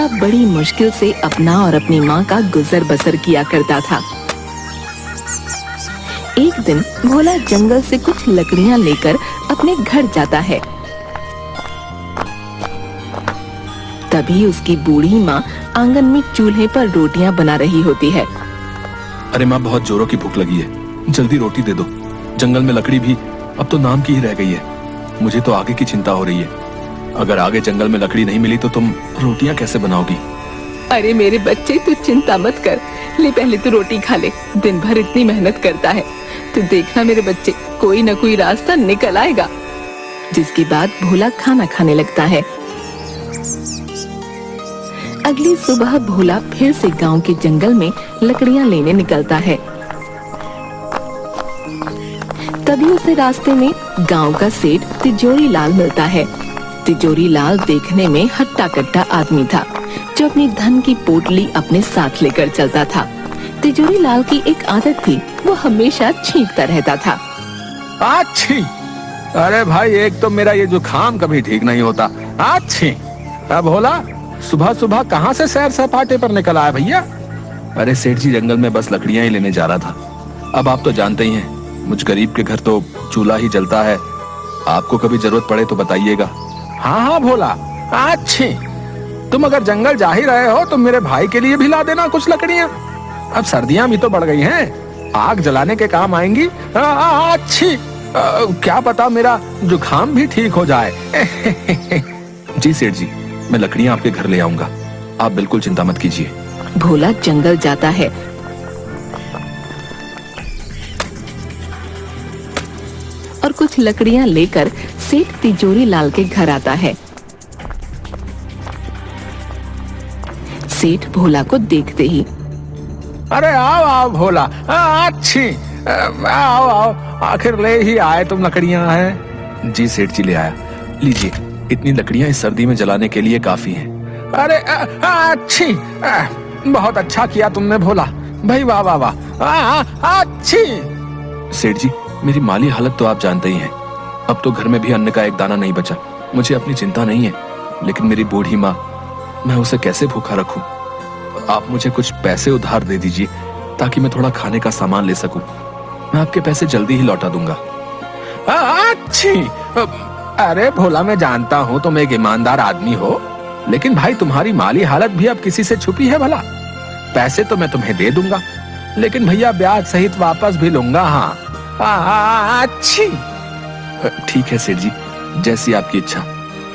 भोला बड़ी मुश्किल से अपना और अपनी माँ का गुजर बसर किया करता था। एक दिन भोला जंगल से कुछ लकड़ियाँ लेकर अपने घर जाता है। तभी उसकी बूढ़ी माँ आंगन में चूल्हे पर रोटियां बना रही होती है। अरे माँ, बहुत जोरों की भूख लगी है, जल्दी रोटी दे दो। जंगल में लकड़ी भी अब तो नाम की ही रह गई है। मुझे तो आगे की चिंता हो रही है। अगर आगे जंगल में लकड़ी नहीं मिली तो तुम रोटियां कैसे बनाओगी? अरे मेरे बच्चे, तू चिंता मत कर, ले पहले तू रोटी खा ले। दिन भर इतनी मेहनत करता है, तू देखना मेरे बच्चे, कोई न कोई रास्ता निकल आएगा। जिसके बाद भोला खाना खाने लगता है। अगली सुबह भोला फिर से गांव के जंगल में लकड़ियां लेने निकलता है। तभी उसे रास्ते में गांव का सेठ तिजोरी लाल मिलता है। तिजोरी लाल देखने में हट्टा कट्टा आदमी था, जो अपनी धन की पोटली अपने साथ लेकर चलता था। तिजोरी लाल की एक आदत थी, वो हमेशा छींकता रहता था। अच्छी, अरे भाई, एक तो मेरा ये जुकाम कभी ठीक नहीं होता। अच्छी, अब भोला सुबह सुबह कहाँ से सैर सपाटे पर निकल आया भैया? अरे सेठ जी, जंगल में बस लकड़ियां ही लेने जा रहा था। अब आप तो जानते ही हैं, मुझ गरीब के घर तो चूल्हा ही जलता है। आपको कभी जरूरत पड़े तो बताइएगा। हाँ हाँ भोला, अच्छी, तुम अगर जंगल जा ही रहे हो तो मेरे भाई के लिए भी ला देना कुछ लकड़ियां। अब सर्दियां भी तो बढ़ गई हैं, आग जलाने के काम आएंगी। अच्छी, क्या पता मेरा जुकाम भी ठीक हो जाए। जी सेठ जी, मैं लकड़ियां आपके घर ले आऊंगा, आप बिल्कुल चिंता मत कीजिए। भोला जंगल जाता है और कुछ लकड़ियां लेकर सेठ तिजोरी लाल के घर आता है। सेठ भोला को देखते ही, अरे आओ आओ भोला, अच्छी, आओ आओ, आखिर ले ही आए तुम लकड़ियां हैं। जी सेठ जी, ले आया, लीजिए, इतनी लकड़ियां इस सर्दी में जलाने के लिए काफी हैं। अरे अच्छी, बहुत अच्छा किया तुमने भोला भाई, वाह वाह वाह, अच्छी। सेठ जी, मेरी माली हालत तो आप जानते ही हैं। अब तो घर में भी अन्न का एक दाना नहीं बचा। मुझे अपनी चिंता नहीं है, लेकिन मेरी बूढ़ी माँ, मैं उसे कैसे भूखा रखूं? आप मुझे कुछ पैसे उधार दे दीजिए, ताकि मैं थोड़ा खाने का सामान ले सकूं। मैं आपके पैसे जल्दी ही लौटा दूंगा। अच्छी, अरे भोला, मैं जानता हूँ तुम एक ईमानदार आदमी हो, लेकिन भाई तुम्हारी माली हालत भी अब किसी से छुपी है भला? पैसे तो मैं तुम्हें दे दूंगा, लेकिन भैया ब्याज सहित वापस भी लूंगा। हाँ अच्छी, ठीक है सेठ जी, जैसी आपकी इच्छा।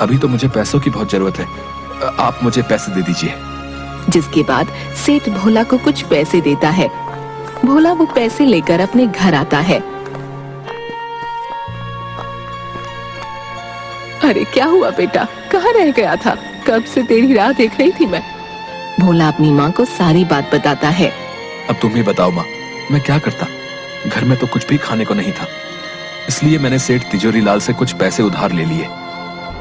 अभी तो मुझे पैसों की बहुत जरूरत है, आप मुझे पैसे दे दीजिए। जिसके बाद सेठ भोला को कुछ पैसे देता है। भोला वो पैसे लेकर अपने घर आता है। अरे क्या हुआ बेटा, कहाँ रह गया था? कब से तेरी राह देख रही थी मैं। भोला अपनी माँ को सारी बात बताता है। अब तुम ही बताओ माँ, मैं क्या करता? घर में तो कुछ भी खाने को नहीं था, इसलिए मैंने सेठ तिजोरी लाल से कुछ पैसे उधार ले लिए।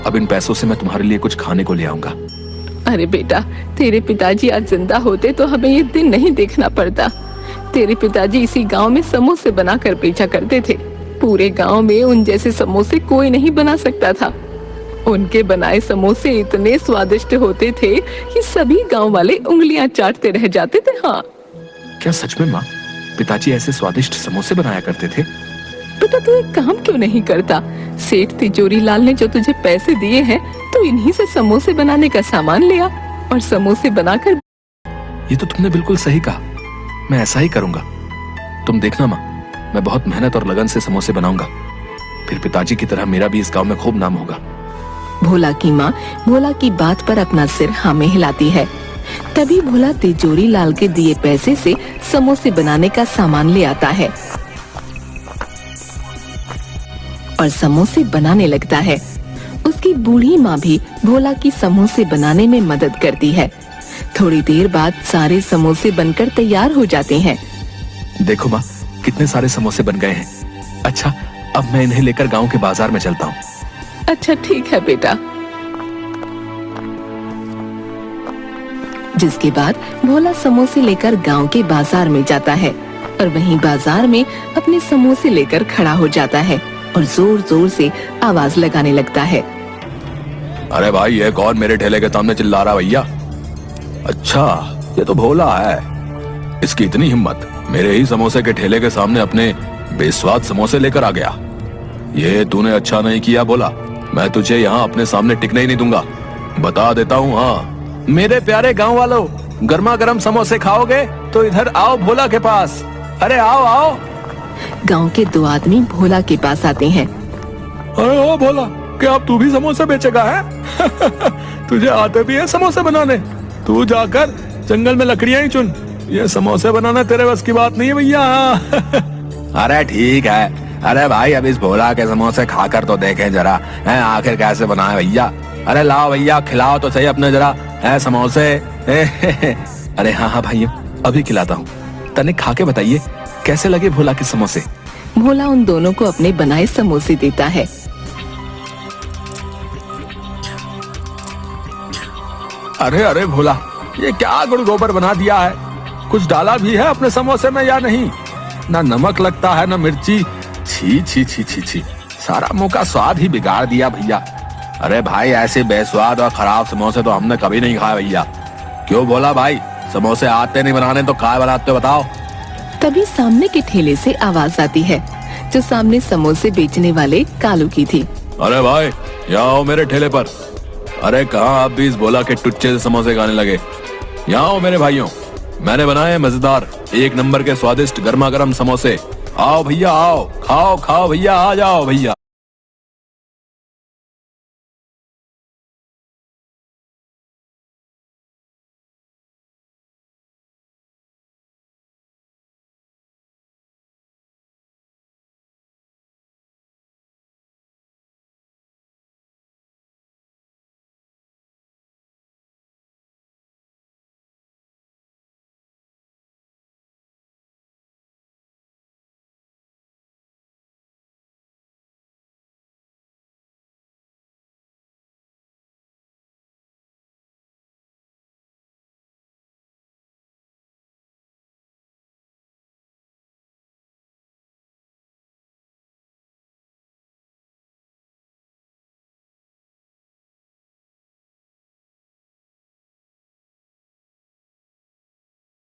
अब इन पैसों से मैं तुम्हारे लिए कुछ खाने को ले आऊंगा। अरे बेटा, तेरे पिताजी आज जिंदा होते तो हमें ये दिन नहीं देखना पड़ता। तेरे पिताजी इसी गांव में समोसे बनाकर बेचा करते थे। पूरे गांव में उन जैसे समोसे कोई नहीं बना सकता था। उनके बनाए समोसे इतने स्वादिष्ट होते थे कि सभी गांव वाले उंगलियां चाटते रह जाते थे। हाँ, क्या सच में माँ, पिताजी ऐसे स्वादिष्ट समोसे बनाया करते थे? बेटा, तू एक काम क्यों नहीं करता? सेठ तिजोरी लाल ने जो तुझे पैसे दिए हैं, तो इन्हीं से समोसे बनाने का सामान लिया और समोसे बनाकर। ये तो तुमने बिल्कुल सही कहा, मैं ऐसा ही करूंगा। तुम देखना माँ, मैं बहुत मेहनत और लगन से समोसे बनाऊंगा, फिर पिताजी की तरह मेरा भी इस गांव में खूब नाम होगा। भोला की माँ भोला की बात पर अपना सिर हाँ में हिलाती है। तभी भोला तिजोरी लाल के दिए पैसे से समोसे बनाने का सामान ले आता है और समोसे बनाने लगता है। उसकी बूढ़ी माँ भी भोला की समोसे बनाने में मदद करती है। थोड़ी देर बाद सारे समोसे बनकर तैयार हो जाते हैं। देखो माँ, कितने सारे समोसे बन गए हैं। अच्छा, अब मैं इन्हें लेकर गांव के बाजार में चलता हूँ। अच्छा ठीक है बेटा। जिसके बाद भोला समोसे लेकर गांव के बाजार में जाता है और वहीं बाजार में अपने समोसे लेकर खड़ा हो जाता है और जोर जोर से आवाज लगाने लगता है। अरे भाई, ये कौन मेरे ठेले के सामने चिल्ला रहा भैया? अच्छा, ये तो भोला है। इसकी इतनी हिम्मत, मेरे ही समोसे के ठेले के सामने अपने बेस्वाद समोसे लेकर आ गया। ये तूने अच्छा नहीं किया भोला, मैं तुझे यहाँ अपने सामने टिकने ही नहीं दूंगा। बता देता हूँ। हाँ, मेरे प्यारे गांव वालों, गर्मा गर्म समोसे खाओगे तो इधर आओ भोला के पास। अरे आओ आओ। गांव के दो आदमी भोला के पास आते हैं। अरे ओ भोला, क्या अब तू भी समोसे बेचेगा है? तुझे आते भी है समोसे बनाने? तू जाकर जंगल में लकड़ियां ही चुन, ये समोसे बनाना तेरे बस की बात नहीं है भैया। अरे ठीक है। अरे भाई, अब इस भोला के समोसे खाकर तो देखें जरा, है आखिर कैसे बनाए भैया। अरे लाओ भैया, खिलाओ तो सही अपने जरा है समोसे। अरे हाँ हाँ भाइयों, अभी खिलाता हूँ। तने खा के बताइए कैसे लगे भोला के समोसे। भोला उन दोनों को अपने बनाए समोसे देता है। अरे अरे भोला, ये क्या गुड़ गोबर बना दिया है? कुछ डाला भी है अपने समोसे में या नहीं? ना नमक लगता है ना मिर्ची। छी छी छी छी छी, सारा मुंह का स्वाद ही बिगाड़ दिया भैया। अरे भाई, ऐसे बेस्वाद और खराब समोसे तो हमने कभी नहीं खाए भैया। क्यों भोला भाई, समोसे आते नहीं बनाने तो काय बनाते हो बताओ? तभी सामने के ठेले से आवाज आती है, जो सामने समोसे बेचने वाले कालू की थी। अरे भाई, यहाँ आओ मेरे ठेले पर। अरे कहाँ आप भी इस भोला के टुच्चे से समोसे खाने लगे? यहाँ आओ मेरे भाइयों, मैंने बनाए हैं मजेदार, एक नंबर के स्वादिष्ट गर्मा गर्म समोसे। आओ भैया आओ, खाओ खाओ भैया, आ जाओ भैया।